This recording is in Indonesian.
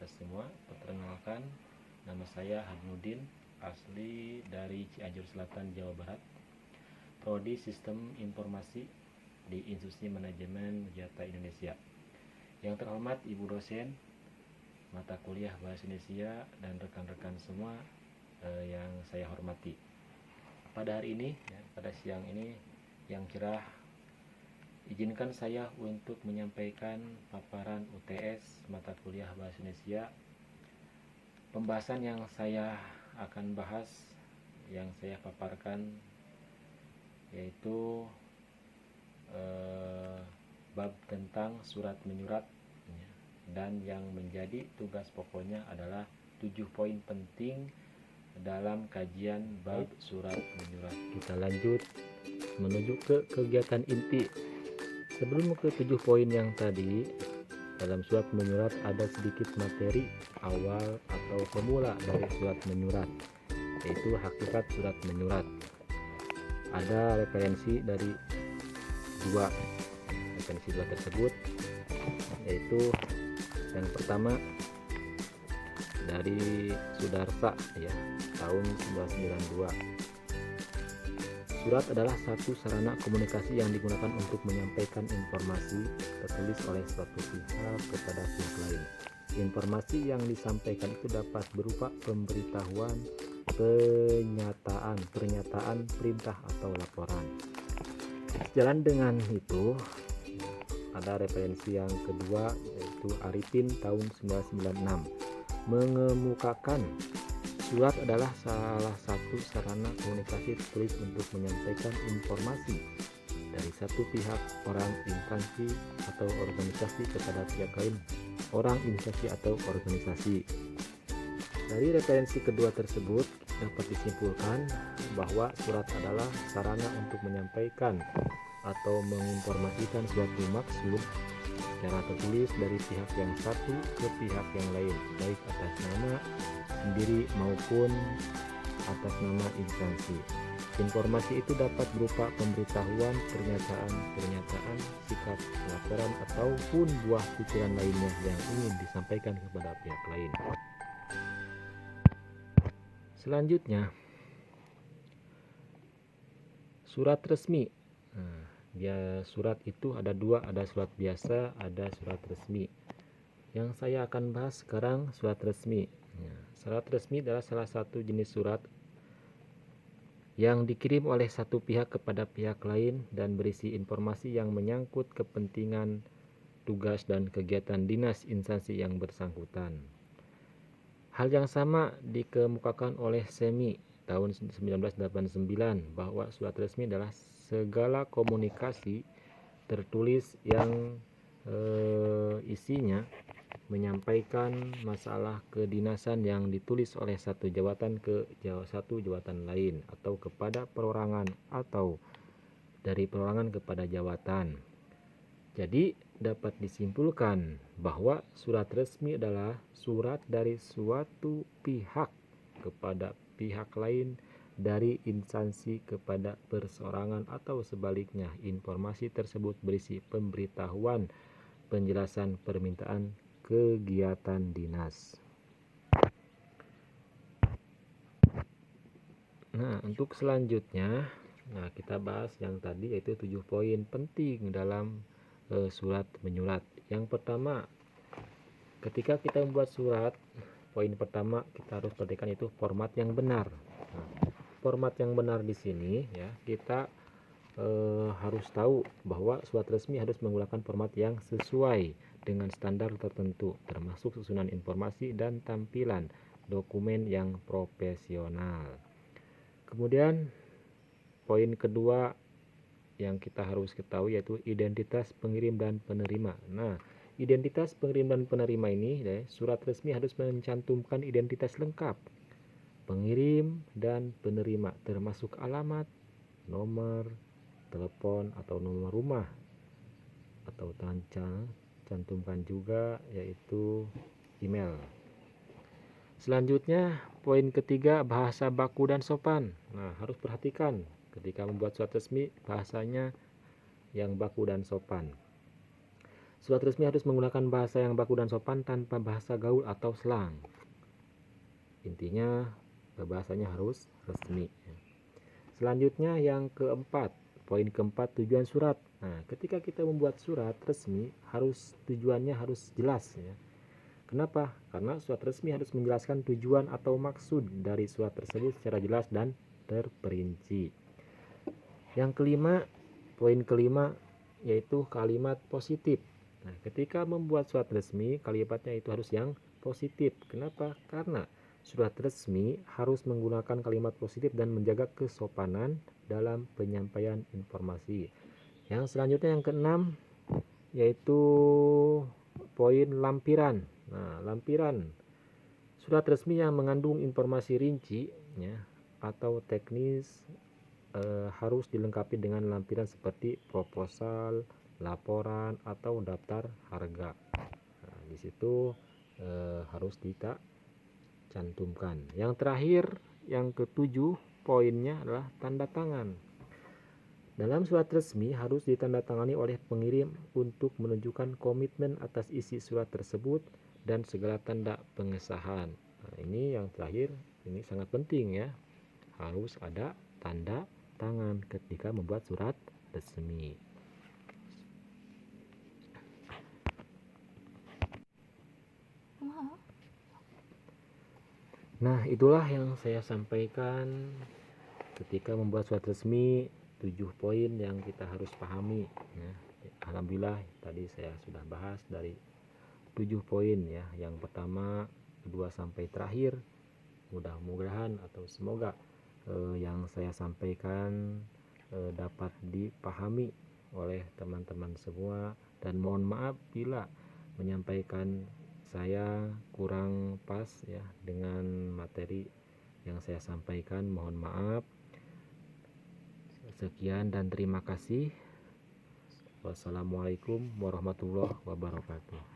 kita semua. Perkenalkan, nama saya Hadnudin, asli dari Cianjur Selatan, Jawa Barat. Prodi Sistem Informasi di Institusi Manajemen Jata Indonesia. Yang terhormat Ibu dosen mata kuliah Bahasa Indonesia dan rekan-rekan semua yang saya hormati. Pada hari ini, pada siang ini yang cerah, izinkan saya untuk menyampaikan paparan UTS mata kuliah Bahasa Indonesia. Pembahasan yang saya akan bahas, yang saya paparkan, yaitu bab tentang surat menyurat, dan yang menjadi tugas pokoknya adalah 7 poin penting dalam kajian bab surat menyurat. Kita lanjut menuju ke kegiatan inti. Sebelum ke 7 poin yang tadi, dalam surat menyurat ada sedikit materi awal atau pemula dari surat menyurat, yaitu hakikat surat menyurat. Ada referensi dari dua tersebut, yaitu yang pertama dari Sudarsa tahun 1992. Surat adalah satu sarana komunikasi yang digunakan untuk menyampaikan informasi tertulis oleh suatu pihak kepada pihak lain. Informasi yang disampaikan itu dapat berupa pemberitahuan, pernyataan, perintah, atau laporan. Sejalan dengan itu, ada referensi yang kedua, yaitu Arifin tahun 1996, mengemukakan surat adalah salah satu sarana komunikasi tertulis untuk menyampaikan informasi dari satu pihak, orang, instansi, atau organisasi kepada pihak lain, orang, instansi, atau organisasi. Dari referensi kedua tersebut dapat disimpulkan bahwa surat adalah sarana untuk menyampaikan atau menginformasikan suatu maksud secara tertulis dari pihak yang satu ke pihak yang lain, baik atas nama sendiri maupun atas nama instansi. Informasi itu dapat berupa pemberitahuan, pernyataan, sikap, laporan, ataupun buah pikiran lainnya yang ingin disampaikan kepada pihak lain. Selanjutnya, surat resmi. Surat itu ada dua, ada surat biasa, ada surat resmi. Yang saya akan bahas sekarang surat resmi. Surat resmi adalah salah satu jenis surat yang dikirim oleh satu pihak kepada pihak lain dan berisi informasi yang menyangkut kepentingan, tugas, dan kegiatan dinas instansi yang bersangkutan. Hal yang sama dikemukakan oleh Semi tahun 1989, bahwa surat resmi adalah segala komunikasi tertulis yang isinya menyampaikan masalah kedinasan yang ditulis oleh satu jabatan ke satu jabatan lain, atau kepada perorangan, atau dari perorangan kepada jabatan. Jadi dapat disimpulkan bahwa surat resmi adalah surat dari suatu pihak kepada pihak lain, dari instansi kepada perseorangan, atau sebaliknya. Informasi tersebut berisi pemberitahuan, penjelasan, permintaan, kegiatan dinas. Nah, untuk selanjutnya, kita bahas yang tadi, yaitu 7 poin penting dalam surat menyurat. Yang pertama, ketika kita membuat surat, poin pertama kita harus perhatikan itu format yang benar. Format yang benar di sini kita harus tahu bahwa surat resmi harus menggunakan format yang sesuai dengan standar tertentu, termasuk susunan informasi dan tampilan dokumen yang profesional. Kemudian poin kedua yang kita harus ketahui yaitu identitas pengirim dan penerima. Nah, identitas pengirim dan penerima ini, surat resmi harus mencantumkan identitas lengkap pengirim dan penerima, termasuk alamat, nomor telepon atau nomor rumah, atau cantumkan juga yaitu email. Selanjutnya, poin ketiga, bahasa baku dan sopan. Nah, harus perhatikan ketika membuat surat resmi bahasanya yang baku dan sopan. Surat resmi harus menggunakan bahasa yang baku dan sopan tanpa bahasa gaul atau slang. Intinya bahasanya harus resmi. Selanjutnya yang keempat, poin keempat, tujuan surat. Nah, ketika kita membuat surat resmi, tujuannya harus jelas ya. Kenapa? Karena surat resmi harus menjelaskan tujuan atau maksud dari surat tersebut secara jelas dan terperinci. Yang kelima, poin kelima, yaitu kalimat positif. Nah, ketika membuat surat resmi, kalimatnya itu harus yang positif. Kenapa? Karena surat resmi harus menggunakan kalimat positif dan menjaga kesopanan dalam penyampaian informasi. Yang selanjutnya yang keenam, yaitu poin lampiran. Nah, lampiran surat resmi yang mengandung informasi rinci ya, atau teknis harus dilengkapi dengan lampiran seperti proposal, laporan, atau daftar harga. Nah, di situ harus kita cantumkan. Yang terakhir, yang ketujuh, poinnya adalah tanda tangan. Dalam surat resmi harus ditandatangani oleh pengirim untuk menunjukkan komitmen atas isi surat tersebut dan segala tanda pengesahan. Nah, ini yang terakhir, ini sangat penting ya. Harus ada tanda tangan ketika membuat surat resmi. Nah, itulah yang saya sampaikan ketika membuat surat resmi, 7 poin yang kita harus pahami ya. Alhamdulillah tadi saya sudah bahas dari 7 poin ya. Yang pertama, kedua sampai terakhir. Mudah-mudahan atau semoga yang saya sampaikan dapat dipahami oleh teman-teman semua, dan mohon maaf bila menyampaikan saya kurang pas ya dengan materi yang saya sampaikan. Mohon maaf. Sekian dan terima kasih. Wassalamualaikum warahmatullahi wabarakatuh.